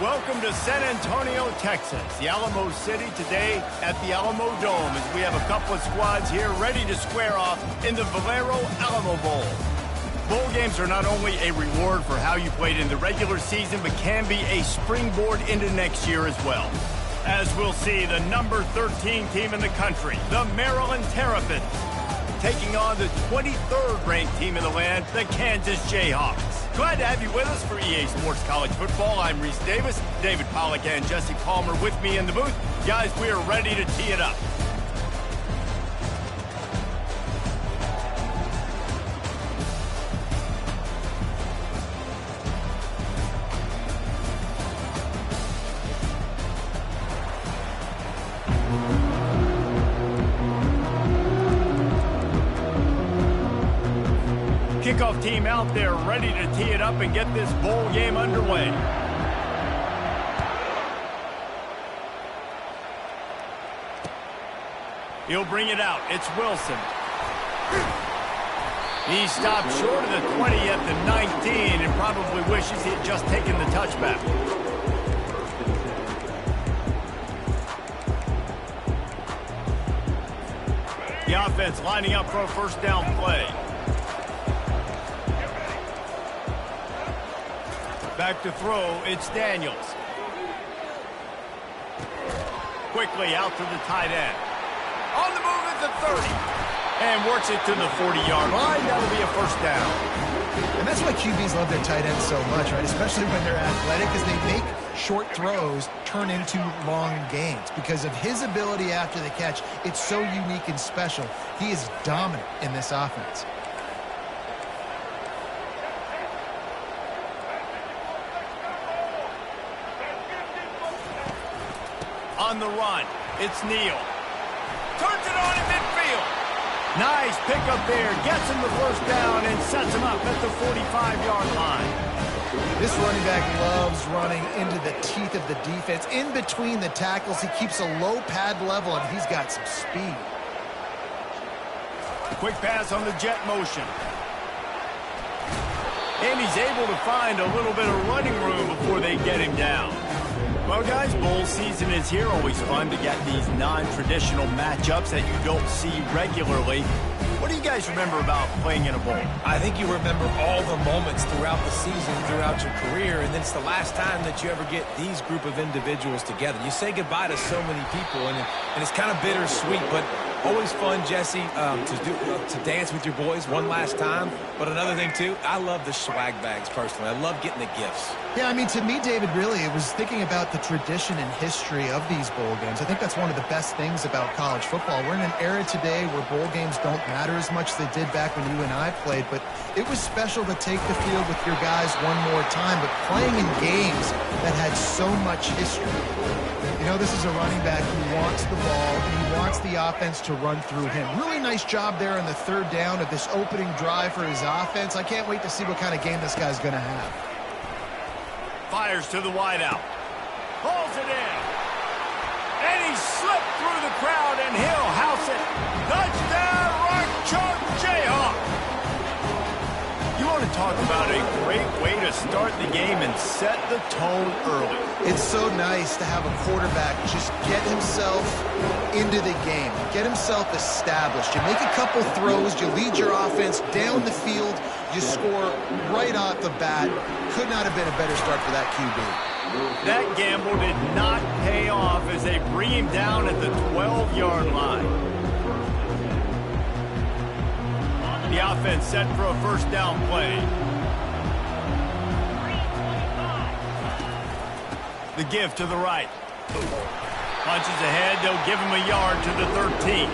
Welcome to San Antonio, Texas, the Alamo City today at the Alamo Dome as we have a couple of squads here ready to square off in the Valero Alamo Bowl. Bowl games are not only a reward for how you played in the regular season, but can be a springboard into next year as well. As we'll see, the number 13 team in the country, the Maryland Terrapins, taking on the 23rd ranked team in the land, the Kansas Jayhawks. Glad to have you with us for EA Sports College Football. I'm Reese Davis, David Pollack and Jesse Palmer with me in the booth. Guys, we are ready to tee it up. Kickoff team out there ready to tee it up and get this bowl game underway. He'll bring it out. It's Wilson. He stopped short of the 20 at the 19 and probably wishes he had just taken the touchback. The offense lining up for a first down play. Back to throw, it's Daniels. Quickly out to the tight end. On the move at the 30. And works it to the 40-yard line. That'll be a first down. And that's why QBs love their tight ends so much, right? Especially when they're athletic, because they make short throws turn into long gains. Because of his ability after the catch, it's so unique and special. He is dominant in this offense. On the run, it's Neal. Turns it on in midfield. Nice pickup there. Gets him the first down and sets him up at the 45-yard line. This running back loves running into the teeth of the defense. In between the tackles, he keeps a low pad level, and he's got some speed. Quick pass on the jet motion. And he's able to find a little bit of running room before they get him down. Well, guys, bowl season is here. Always fun to get these non-traditional matchups that you don't see regularly. What do you guys remember about playing in a bowl? I think you remember all the moments throughout the season, throughout your career, and it's the last time that you ever get these group of individuals together. You say goodbye to so many people, and it's kind of bittersweet, but always fun, Jesse, to dance with your boys one last time. But another thing, too, I love the swag bags, personally. I love getting the gifts. Yeah, I mean, to me, David, really, it was thinking about the tradition and history of these bowl games. I think that's one of the best things about college football. We're in an era today where bowl games don't matter as much as they did back when you and I played, but it was special to take the field with your guys one more time, but playing in games that had so much history. You know, this is a running back who wants the ball, and he wants the offense to run through him. Really nice job there on the third down of this opening drive for his offense. I can't wait to see what kind of game this guy's going to have. Fires to the wideout. Pulls it in. And he slipped through the crowd, and he'll house it. Touchdown, Rock Chalk Jayhawk. You want to talk about a great way to start the game and set the tone early. It's so nice to have a quarterback just get himself into the game, get himself established. You make a couple throws, you lead your offense down the field, you score right off the bat. Could not have been a better start for that QB. That gamble did not pay off as they bring him down at the 12-yard line. The offense set for a first down play. The give to the right. Punches ahead, they'll give him a yard to the 13.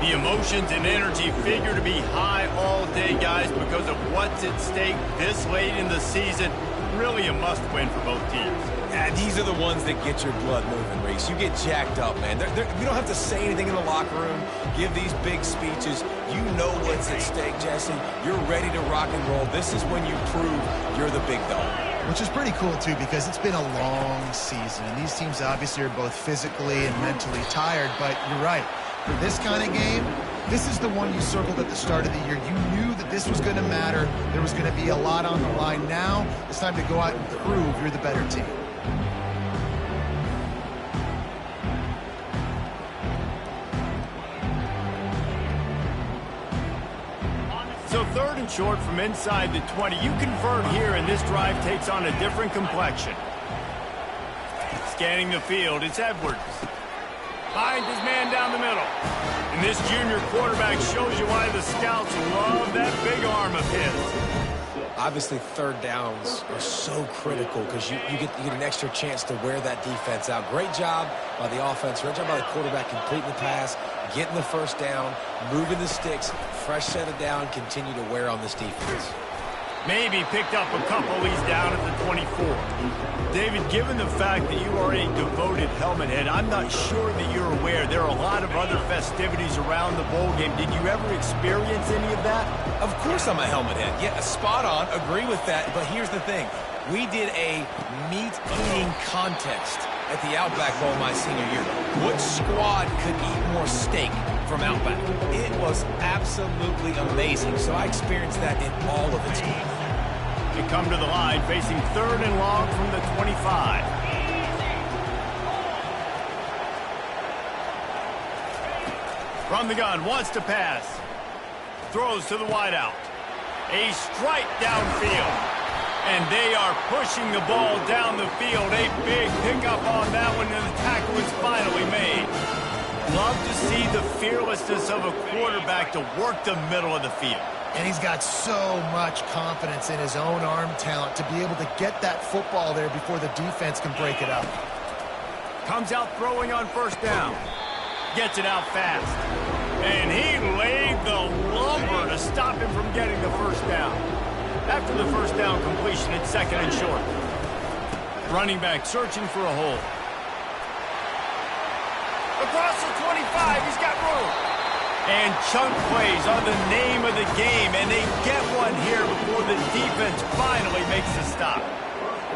The emotions and energy figure to be high all day, guys, because of what's at stake this late in the season. Really a must-win for both teams. Yeah, these are the ones that get your blood moving, Reese. You get jacked up, man. You don't have to say anything in the locker room, give these big speeches. You know what's at stake, Jesse. You're ready to rock and roll. This is when you prove you're the big dog. Which is pretty cool, too, because it's been a long season. And these teams obviously are both physically and mentally tired, but you're right. For this kind of game, this is the one you circled at the start of the year. You knew that this was going to matter. There was going to be a lot on the line. Now it's time to go out and prove you're the better team. So 3rd and short from inside the 20. You convert here, and this drive takes on a different complexion. Scanning the field, it's Edwards. Finds his man down the middle. And this junior quarterback shows you why the scouts love that big arm of his. Obviously, 3rd downs are so critical because you get an extra chance to wear that defense out. Great job by the offense. Great job by the quarterback completing the pass, getting the 1st down, moving the sticks, fresh set of down, continue to wear on this defense. Maybe picked up a couple. He's down at the 24. David, given the fact that you are a devoted helmet head, I'm not sure that you're aware there are a lot of other festivities around the bowl game. Did you ever experience any of that? Of course I'm a helmet head. Yeah, spot on. Agree with that. But here's the thing. We did a meat-eating contest at the Outback Bowl my senior year. What squad could eat more steak from Outback? It was absolutely amazing. So I experienced that in all of its glory. They come to the line facing 3rd and long from the 25. From the gun, wants to pass. Throws to the wideout. A strike downfield. And they are pushing the ball down the field. A big pickup on that one, and the tackle is finally made. Love to see the fearlessness of a quarterback to work the middle of the field. And he's got so much confidence in his own arm talent to be able to get that football there before the defense can break it up. Comes out throwing on 1st down. Gets it out fast. And he laid the lumber to stop him from getting the 1st down. After the 1st down completion, it's 2nd and short. Running back searching for a hole. Across the 25, he's got room. And chunk plays are the name of the game, and they get one here before the defense finally makes the stop.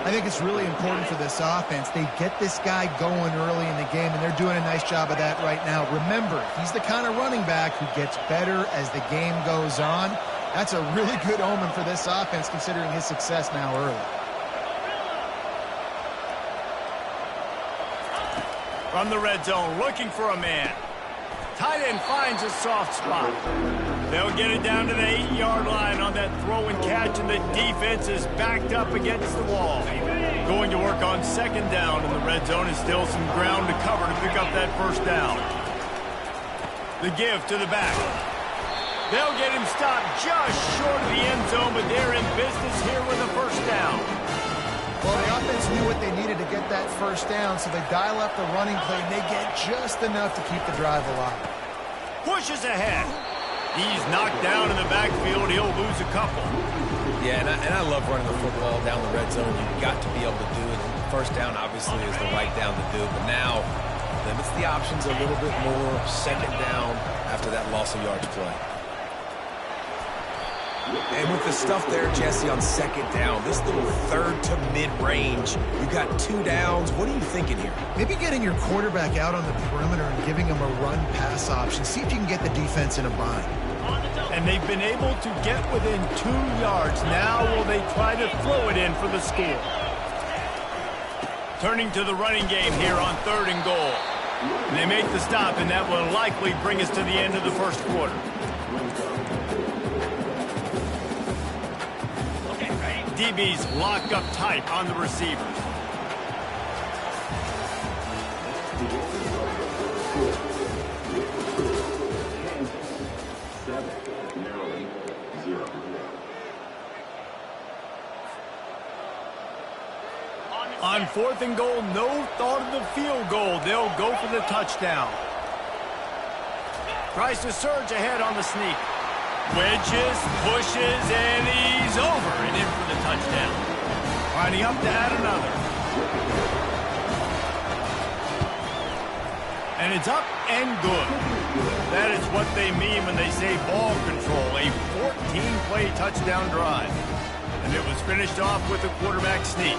I think it's really important for this offense. They get this guy going early in the game, and they're doing a nice job of that right now. Remember, he's the kind of running back who gets better as the game goes on. That's a really good omen for this offense, considering his success now early. From the red zone, looking for a man. Tight end finds a soft spot. They'll get it down to the 8-yard line on that throw and catch, and the defense is backed up against the wall. Going to work on 2nd down in the red zone, is still some ground to cover to pick up that 1st down. The give to the back. They'll get him stopped just short of the end zone, but they're in business here with a 1st down. Well, the offense knew what they needed to get that 1st down, so they dial up the running play, and they get just enough to keep the drive alive. Pushes ahead. He's knocked down in the backfield. He'll lose a couple. Yeah, and I love running the football down the red zone. You've got to be able to do it. 1st down, obviously, is the right down to do, but now limits the options a little bit more. 2nd down after that loss of yards play. And with the stuff there, Jesse, on 2nd down, this little 3rd to mid-range, you've got 2 downs. What are you thinking here? Maybe getting your quarterback out on the perimeter and giving him a run-pass option. See if you can get the defense in a bind. And they've been able to get within 2 yards. Now will they try to throw it in for the score? Turning to the running game here on 3rd and goal. And they make the stop, and that will likely bring us to the end of the 1st quarter. DBs locked up tight on the receivers. On 4th and goal, no thought of the field goal. They'll go for the touchdown. Tries to surge ahead on the sneak. Wedges, pushes, and he's over and in for the touchdown. Lining up to add another. And it's up and good. That is what they mean when they say ball control. A 14-play touchdown drive. And it was finished off with a quarterback sneak.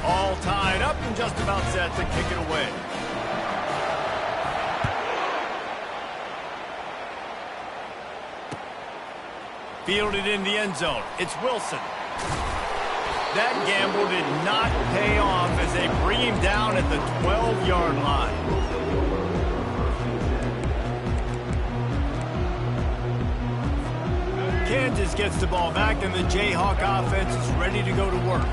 All tied up and just about set to kick it away. Fielded in the end zone. It's Wilson. That gamble did not pay off as they bring him down at the 12-yard line. Kansas gets the ball back, and the Jayhawk offense is ready to go to work.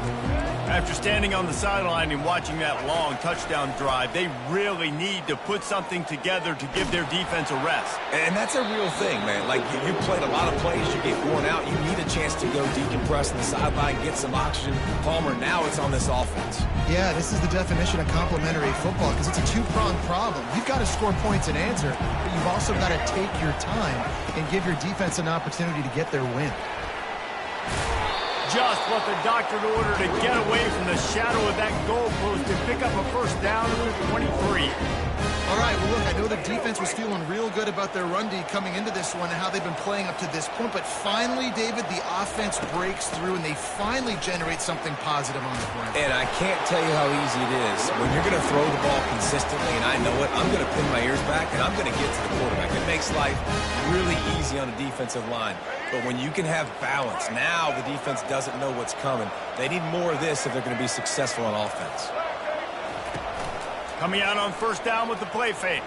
After standing on the sideline and watching that long touchdown drive, they really need to put something together to give their defense a rest. And that's a real thing, man. Like, you played a lot of plays, you get worn out, you need a chance to go decompress on the sideline, get some oxygen. Palmer, now it's on this offense. Yeah, this is the definition of complementary football because it's a two-pronged problem. You've got to score points and answer, but you've also got to take your time and give your defense an opportunity to get their win. Just what the doctor ordered to get away from the shadow of that goalpost and pick up a first down at the 23. All right, well, look, I know the defense was feeling real good about their run D coming into this one and how they've been playing up to this point, but finally, David, the offense breaks through and they finally generate something positive on the ground. And I can't tell you how easy it is. When you're going to throw the ball consistently, and I know it, I'm going to pin my ears back and I'm going to get to the quarterback. It makes life really easy on a defensive line. But when you can have balance, now the defense doesn't know what's coming. They need more of this if they're going to be successful on offense. Coming out on first down with the play fake.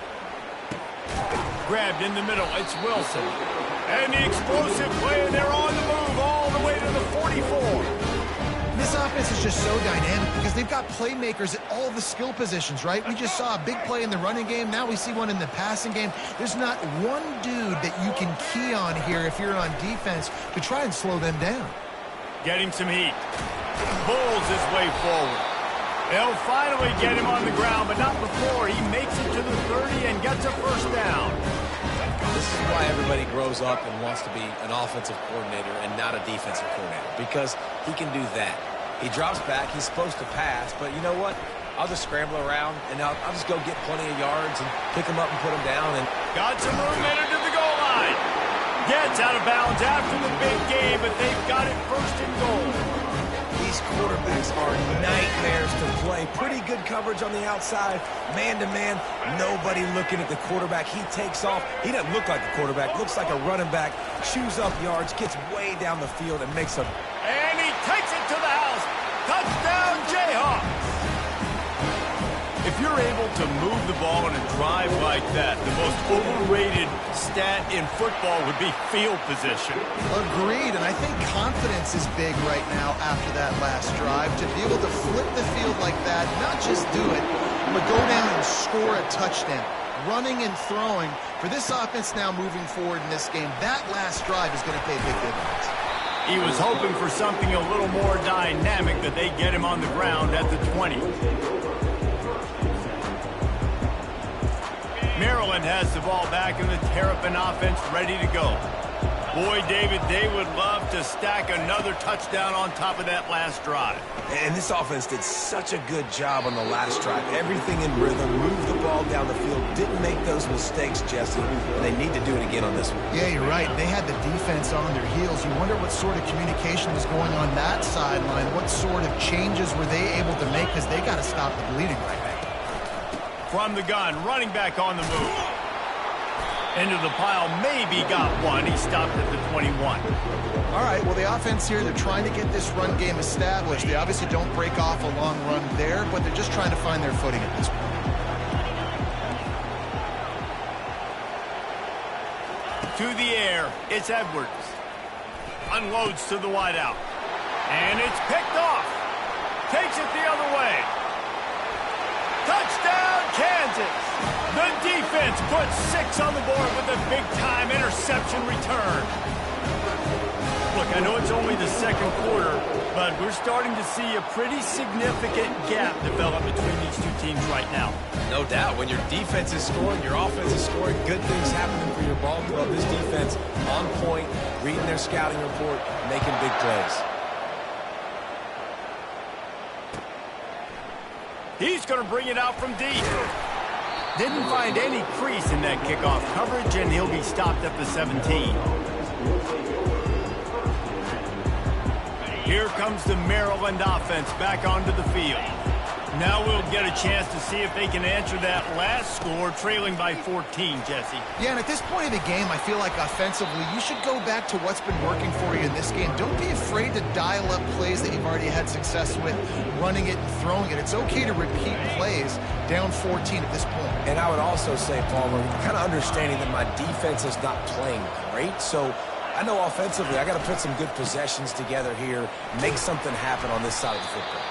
Grabbed in the middle. It's Wilson. And the explosive play, and they're on the move all the way to the 44. This offense is just so dynamic because they've got playmakers at all the skill positions, right? We just saw a big play in the running game. Now we see one in the passing game. There's not one dude that you can key on here if you're on defense to try and slow them down. Getting some heat. Pulls his way forward. They'll finally get him on the ground, but not before he makes it to the 30 and gets a first down. This is why everybody grows up and wants to be an offensive coordinator and not a defensive coordinator, because he can do that. He drops back. He's supposed to pass, but you know what? I'll just scramble around, and I'll just go get plenty of yards and pick him up and put him down. And got some room headed to the goal line. Gets out of bounds after the big game, but they've got it first and goal. These quarterbacks are nightmares to play. Pretty good coverage on the outside. Man-to-man, nobody looking at the quarterback. He takes off. He doesn't look like a quarterback. Looks like a running back. Chews up yards, gets way down the field, and makes a... And he takes it to the house. Touchdown, Jayhawks. If you're able to move the ball in a drive like that, the most overrated stat in football would be field position. Agreed, and I think confidence is big right now after that last drive. To be able to flip the field like that, not just do it, but go down and score a touchdown. Running and throwing. For this offense now moving forward in this game, that last drive is going to pay big dividends. He was hoping for something a little more dynamic, that they get him on the ground at the 20. Maryland has the ball back in the Terrapin offense ready to go. Boy, David, they would love to stack another touchdown on top of that last drive. And this offense did such a good job on the last drive. Everything in rhythm, moved the ball down the field, didn't make those mistakes, Jesse. And they need to do it again on this one. Yeah, you're right. They had the defense on their heels. You wonder what sort of communication was going on that sideline. What sort of changes were they able to make, because they got to stop the bleeding right now. From the gun, running back on the move. Into the pile, maybe got one. He stopped at the 21. All right, well, the offense here, they're trying to get this run game established. They obviously don't break off a long run there, but they're just trying to find their footing at this point. To the air, it's Edwards. Unloads to the wideout. And it's picked off. Takes it the other way. Touchdown, Kansas! The defense puts 6 on the board with a big-time interception return. Look, I know it's only the second quarter, but we're starting to see a pretty significant gap develop between these two teams right now. No doubt. When your defense is scoring, your offense is scoring, good things happening for your ball club. This defense on point, reading their scouting report, making big plays. He's going to bring it out from deep. Didn't find any crease in that kickoff coverage, and he'll be stopped at the 17. Here comes the Maryland offense back onto the field. Now we'll get a chance to see if they can answer that last score, trailing by 14, Jesse. Yeah, and at this point of the game, I feel like offensively, you should go back to what's been working for you in this game. Don't be afraid to dial up plays that you've already had success with, running it and throwing it. It's okay to repeat plays down 14 at this point. And I would also say, Palmer, kind of understanding that my defense is not playing great, so I know offensively I got to put some good possessions together here, make something happen on this side of the football.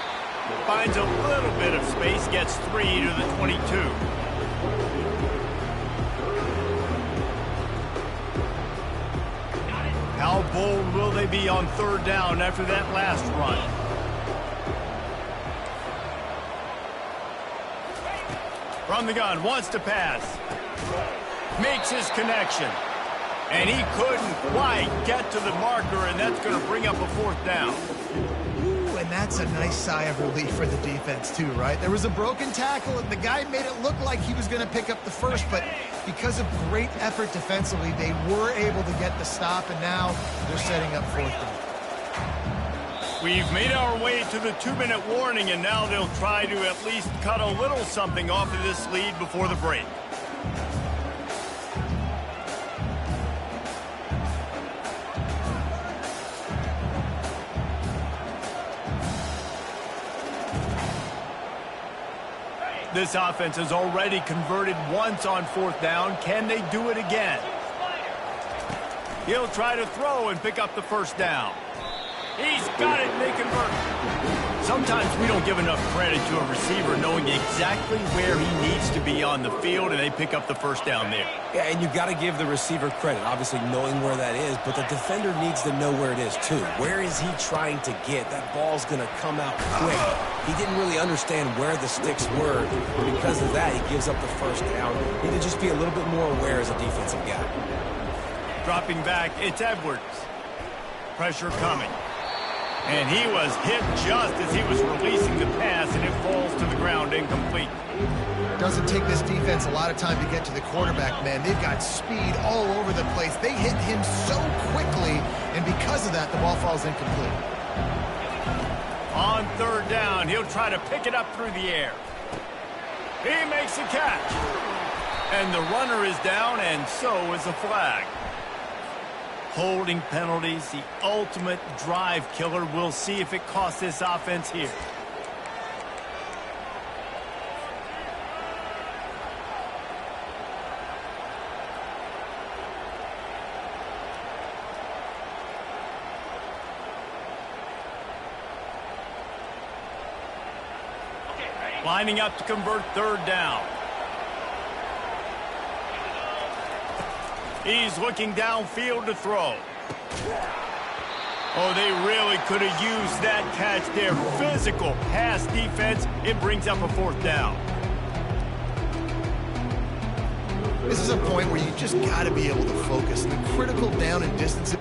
Finds a little bit of space, gets 3 to the 22. How bold will they be on third down after that last run? From the gun, wants to pass. Makes his connection. And he couldn't quite get to the marker, and that's going to bring up a fourth down. And that's a nice sigh of relief for the defense too, right? There was a broken tackle, and the guy made it look like he was going to pick up the first, but because of great effort defensively, they were able to get the stop, and now they're setting up fourth down. We've made our way to the 2-minute warning, and now they'll try to at least cut a little something off of this lead before the break. This offense has already converted once on fourth down. Can they do it again? He'll try to throw and pick up the first down. He's got it, and they convert. Sometimes we don't give enough credit to a receiver knowing exactly where he needs to be on the field, and they pick up the first down there. Yeah, and you've got to give the receiver credit, obviously knowing where that is, but the defender needs to know where it is too. Where is he trying to get? That ball's going to come out quick. He didn't really understand where the sticks were, and because of that, he gives up the first down. He need to just be a little bit more aware as a defensive guy. Dropping back, it's Edwards. Pressure coming. And he was hit just as he was releasing the pass, and it falls to the ground incomplete. Doesn't take this defense a lot of time to get to the quarterback, man. They've got speed all over the place. They hit him so quickly, and because of that, the ball falls incomplete. On third down, he'll try to pick it up through the air. He makes a catch. And the runner is down, and so is a flag. Holding penalties, the ultimate drive killer. We'll see if it costs this offense here. Lining up to convert third down. He's looking downfield to throw. Oh, they really could have used that catch there. Physical pass defense. It brings up a fourth down. This is a point where you just got to be able to focus. The critical down and distance.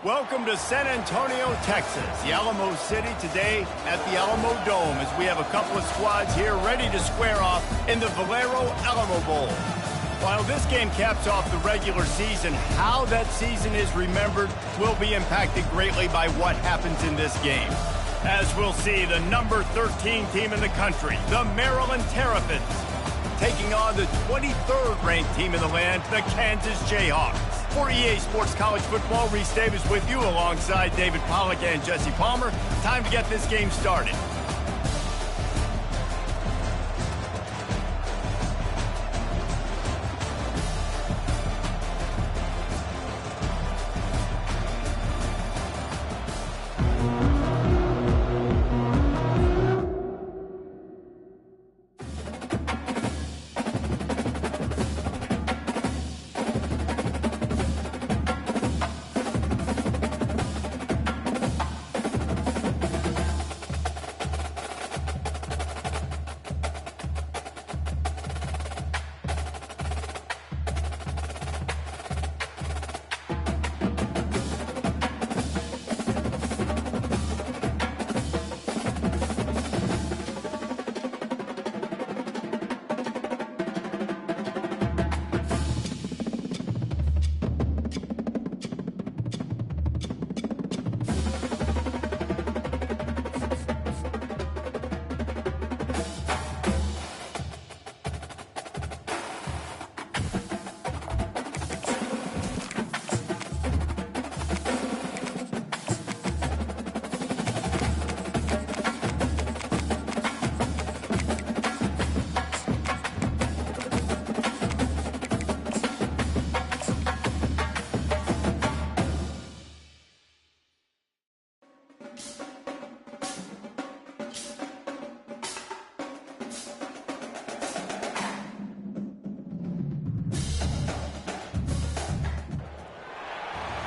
Welcome to San Antonio, Texas, the Alamo City today at the Alamo Dome as we have a couple of squads here ready to square off in the Valero Alamo Bowl. While this game caps off the regular season, how that season is remembered will be impacted greatly by what happens in this game. As we'll see, the number 13 team in the country, the Maryland Terrapins, taking on the 23rd ranked team in the land, the Kansas Jayhawks. For EA Sports College Football, Reese Davis with you alongside David Pollack and Jesse Palmer. Time to get this game started.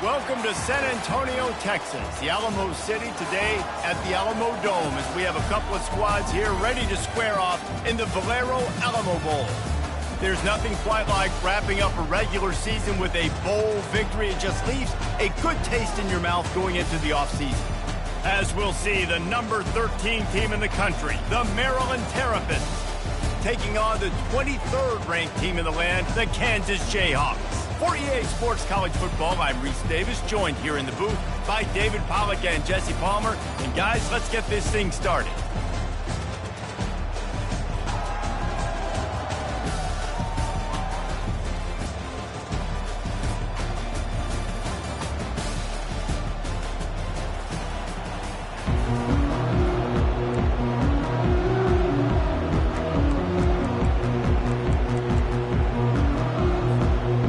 Welcome to San Antonio, Texas, the Alamo City today at the Alamo Dome as we have a couple of squads here ready to square off in the Valero Alamo Bowl. There's nothing quite like wrapping up a regular season with a bowl victory. It just leaves a good taste in your mouth going into the offseason. As we'll see, the number 13 team in the country, the Maryland Terrapins, taking on the 23rd ranked team in the land, the Kansas Jayhawks. For EA Sports College Football, I'm Reese Davis, joined here in the booth by David Pollack and Jesse Palmer. And guys, let's get this thing started.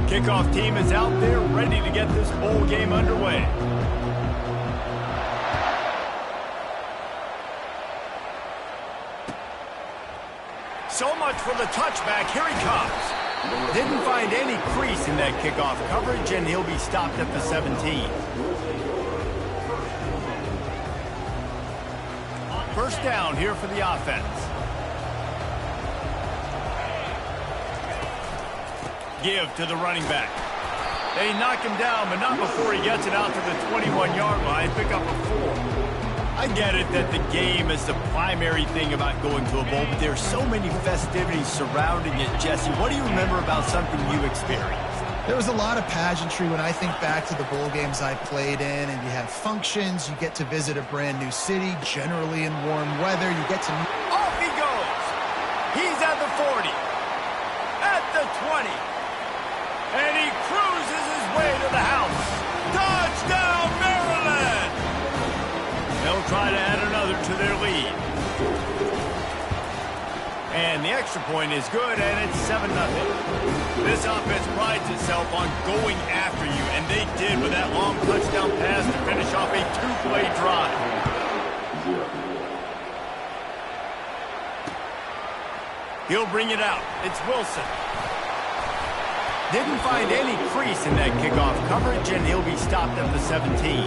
Kickoff team is out there ready to get this bowl game underway. So much for the touchback. Here he comes. Didn't find any crease in that kickoff coverage, and he'll be stopped at the 17. First down here for the offense. Give to the running back. They knock him down, but not before he gets it out to the 21-yard line. Pick up a 4. I get it that the game is the primary thing about going to a bowl, but there's so many festivities surrounding it. Jesse, what do you remember about something you experienced? There was a lot of pageantry when I think back to the bowl games I played in, and you have functions, you get to visit a brand new city, generally in warm weather, you get to... Off he goes! He's at the 40, at the 20, and he cruises his way to the house. Touchdown, Maryland! They'll try to add another to their lead. And the extra point is good, and it's 7-0. This offense prides itself on going after you, and they did with that long touchdown pass to finish off a two-play drive. He'll bring it out. It's Wilson. Didn't find any crease in that kickoff coverage, and he'll be stopped at the 17.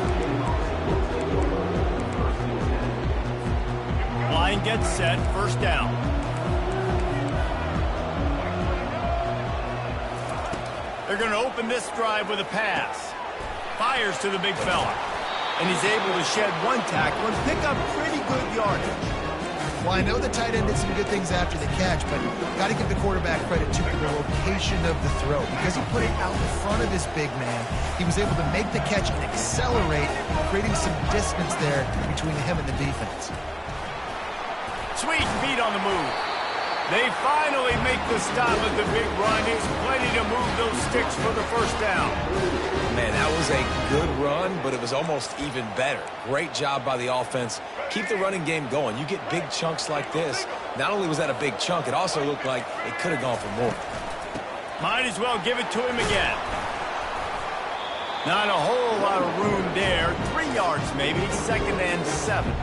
Line gets set, first down. They're going to open this drive with a pass. Fires to the big fella. And he's able to shed one tackle and pick up pretty good yardage. Well, I know the tight end did some good things after the catch, but got to give the quarterback credit to the location of the throw. Because he put it out in front of his big man, he was able to make the catch and accelerate, creating some distance there between him and the defense. Sweet feet on the move. They finally make the stop at the big run. He's plenty to move those sticks for the first down. Man, that was a good run, but it was almost even better. Great job by the offense. Keep the running game going. You get big chunks like this. Not only was that a big chunk, it also looked like it could have gone for more. Might as well give it to him again. Not a whole lot of room there. 3 yards maybe, 2nd and 7.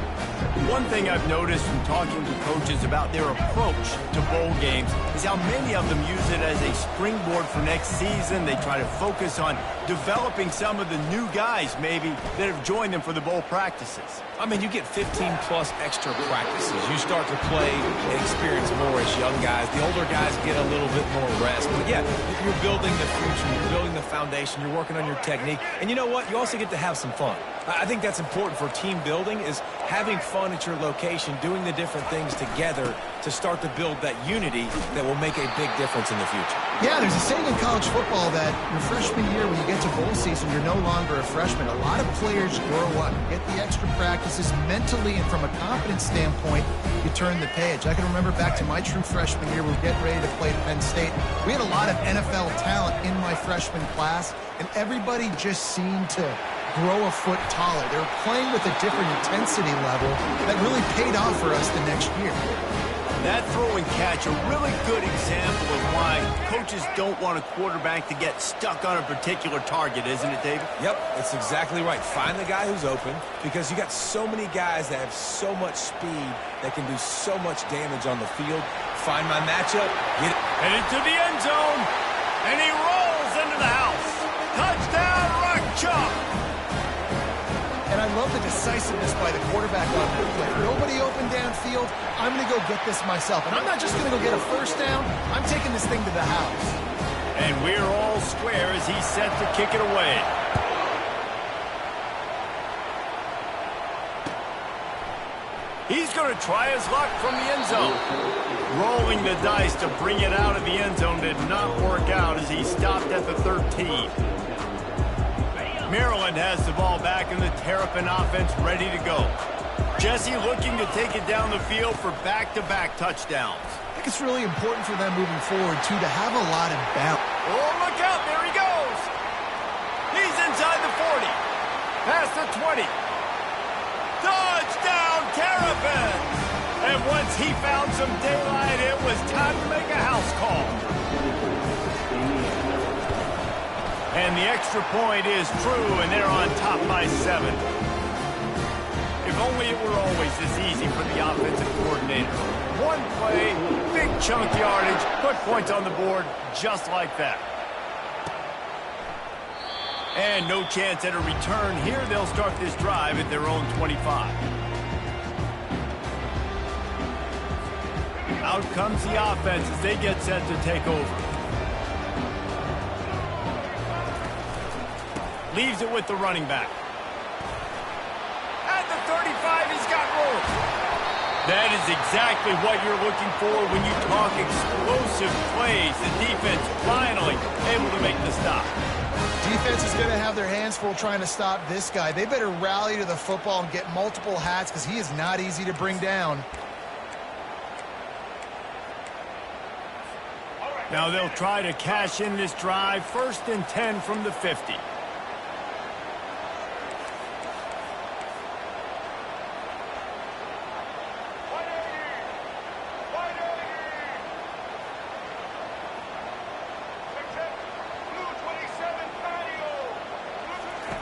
One thing I've noticed from talking to coaches about their approach to bowl games is how many of them use it as a springboard for next season. They try to focus on developing some of the new guys maybe that have joined them for the bowl practices. I mean, you get 15-plus extra practices. You start to play and experience more as young guys. The older guys get a little bit more rest. But, yeah, you're building the future. You're building the foundation. You're working on your technique. And you know what? You also get to have some fun. I think that's important for team building is having fun at your location, doing the different things together to start to build that unity that will make a big difference in the future. Yeah, there's a saying in college football that your freshman year, when you get to bowl season, you're no longer a freshman. A lot of players grow up, get the extra practices mentally, and from a confidence standpoint, you turn the page. I can remember back to my true freshman year, we were getting ready to play Penn State. We had a lot of NFL talent in my freshman class, and everybody just seemed to grow a foot taller. They were playing with a different intensity level that really paid off for us the next year. That throw and catch, a really good example of why coaches don't want a quarterback to get stuck on a particular target, isn't it, David? Yep, that's exactly right. Find the guy who's open because you got so many guys that have so much speed that can do so much damage on the field. Find my matchup, get it. Headed to the end zone, and he rolls into the house. Touchdown, Rock Chalk! And I love the decisiveness by the quarterback on that play. Nobody open downfield. I'm going to go get this myself. And I'm not just going to go get a first down. I'm taking this thing to the house. And we're all square as he's set to kick it away. He's going to try his luck from the end zone. Rolling the dice to bring it out of the end zone did not work out as he stopped at the 13. Maryland has the ball back in the Terrapin offense ready to go. Jesse looking to take it down the field for back-to-back touchdowns. I think it's really important for them moving forward, too, to have a lot of balance. Oh, look out. There he goes. He's inside the 40. Past the 20. Touchdown, Terrapins! And once he found some daylight, it was time to make a house call. And the extra point is true, and they're on top by 7. If only it were always this easy for the offensive coordinator. One play, big chunk yardage, put points on the board just like that. And no chance at a return here. They'll start this drive at their own 25. Out comes the offense as they get set to take over. Leaves it with the running back. At the 35, he's got room. That is exactly what you're looking for when you talk explosive plays. The defense finally able to make the stop. Defense is going to have their hands full trying to stop this guy. They better rally to the football and get multiple hats because he is not easy to bring down. Now they'll try to cash in this drive. 1st and 10 from the 50.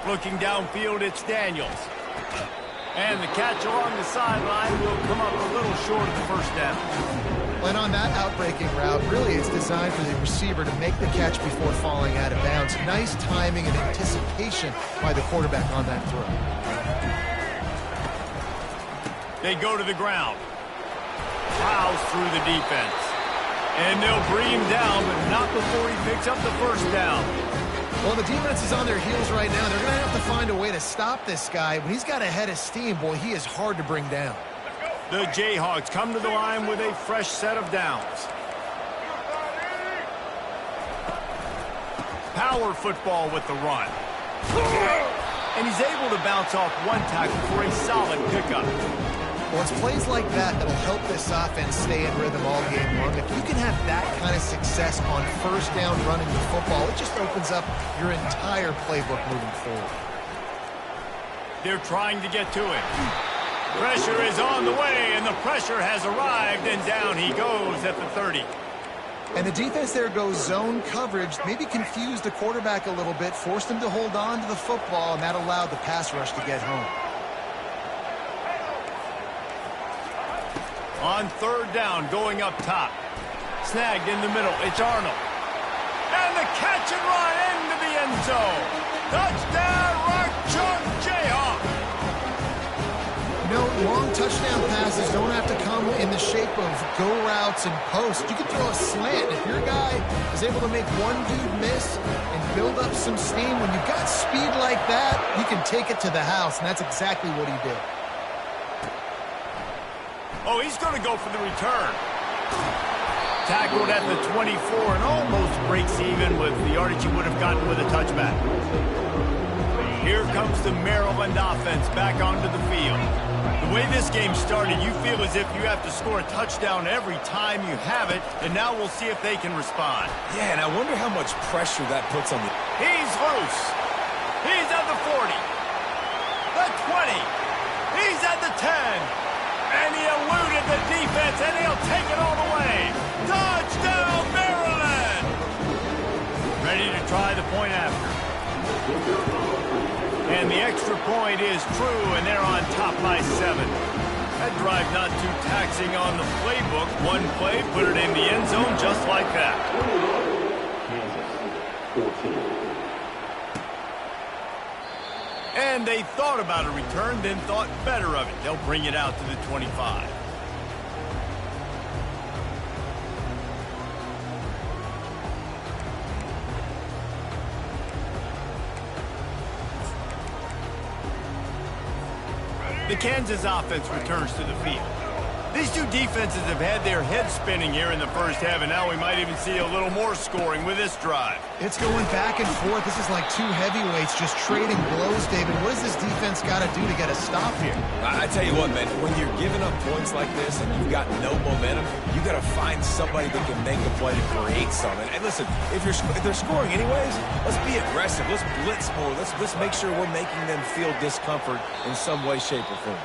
Looking downfield, it's Daniels. And the catch along the sideline will come up a little short of the first down. And on that outbreaking route, really it's designed for the receiver to make the catch before falling out of bounds. Nice timing and anticipation by the quarterback on that throw. They go to the ground. Plows through the defense. And they'll bring him down, but not before he picks up the first down. Well, the defense is on their heels right now. They're going to have to find a way to stop this guy. When he's got a head of steam, boy, he is hard to bring down. The Jayhawks come to the line with a fresh set of downs. Power football with the run. And he's able to bounce off one tackle for a solid pickup. Well, it's plays like that that'll help this offense stay in rhythm all game long. If you can have that kind of success on first down running the football, it just opens up your entire playbook moving forward. They're trying to get to it. Pressure is on the way, and the pressure has arrived, and down he goes at the 30. And the defense there goes zone coverage, maybe confused the quarterback a little bit, forced him to hold on to the football, and that allowed the pass rush to get home. On third down, going up top. Snagged in the middle, it's Arnold. And the catch and run into the end zone. Touchdown, Rock Chalk Jayhawk. You know, long touchdown passes don't have to come in the shape of go routes and posts. You can throw a slant. If your guy is able to make one dude miss and build up some steam, when you've got speed like that, you can take it to the house, and that's exactly what he did. Oh, he's going to go for the return. Tackled at the 24 and almost breaks even with the yardage he would have gotten with a touchback. Here comes the Maryland offense back onto the field. The way this game started, you feel as if you have to score a touchdown every time you have it, and now we'll see if they can respond. Yeah, and I wonder how much pressure that puts on the... He's loose. He's at the 40. The 20. He's at the 10. And he eluded the defense, and he'll take it all the way. Touchdown, Maryland! Ready to try the point after. And the extra point is true, and they're on top by 7. That drive not too taxing on the playbook. One play, put it in the end zone just like that. Kansas, 14. And they thought about a return, then thought better of it. They'll bring it out to the 25. The Kansas offense returns to the field. These two defenses have had their heads spinning here in the first half, and now we might even see a little more scoring with this drive. It's going back and forth. This is like two heavyweights just trading blows, David. What does this defense got to do to get a stop here? I tell you what, man, when you're giving up points like this and you've got no momentum, you got to find somebody that can make a play to create something. And listen, if they're scoring anyways, let's be aggressive. Let's blitz more. Let's make sure we're making them feel discomfort in some way, shape, or form.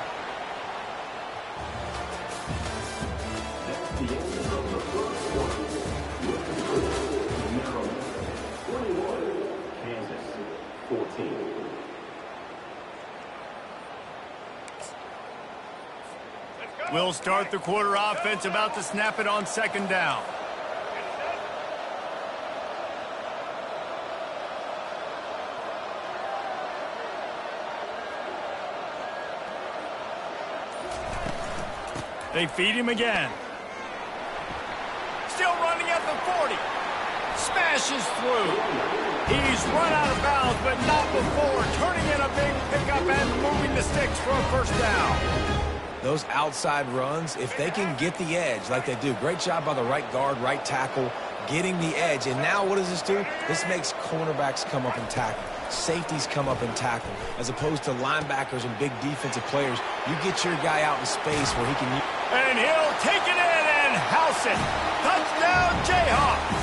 We'll start the quarter offense, about to snap it on second down. They feed him again. Still running at the 40. Smashes through. He's run out of bounds, but not before. Turning in a big pickup and moving the sticks for a first down. Those outside runs, if they can get the edge like they do, great job by the right guard, right tackle, getting the edge. And now what does this do? This makes cornerbacks come up and tackle. Safeties come up and tackle. As opposed to linebackers and big defensive players, you get your guy out in space where he can... And he'll take it in and house it. Touchdown, Jayhawks.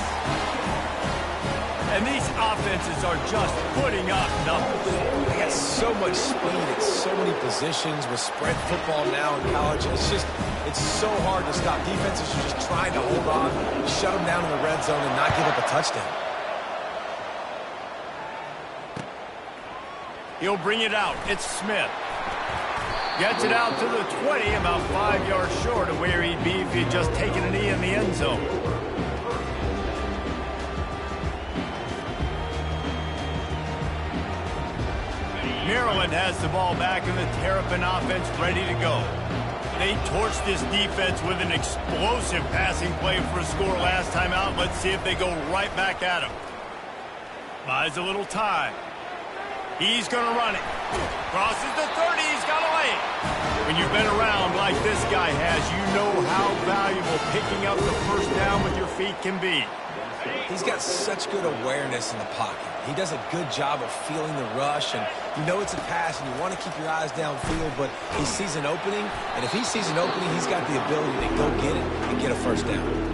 And these offenses are just putting up numbers. They got so much speed at so many positions with spread football now in college. It's so hard to stop. Defenses are just trying to hold on, shut them down in the red zone, and not give up a touchdown. He'll bring it out. It's Smith. Gets it out to the 20, about 5 yards short of where he'd be if he'd just taken a knee in the end zone. Maryland has the ball back and the Terrapin offense ready to go. They torched this defense with an explosive passing play for a score last time out. Let's see if they go right back at him. Buys a little time. He's going to run it. Crosses the 30. He's got to lay it. When you've been around like this guy has, you know how valuable picking up the first down with your feet can be. He's got such good awareness in the pocket. He does a good job of feeling the rush, and you know it's a pass, and you want to keep your eyes downfield, but he sees an opening, and if he sees an opening, he's got the ability to go get it and get a first down.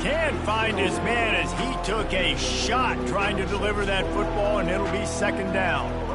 Can't find his man as he took a shot trying to deliver that football, and it'll be second down.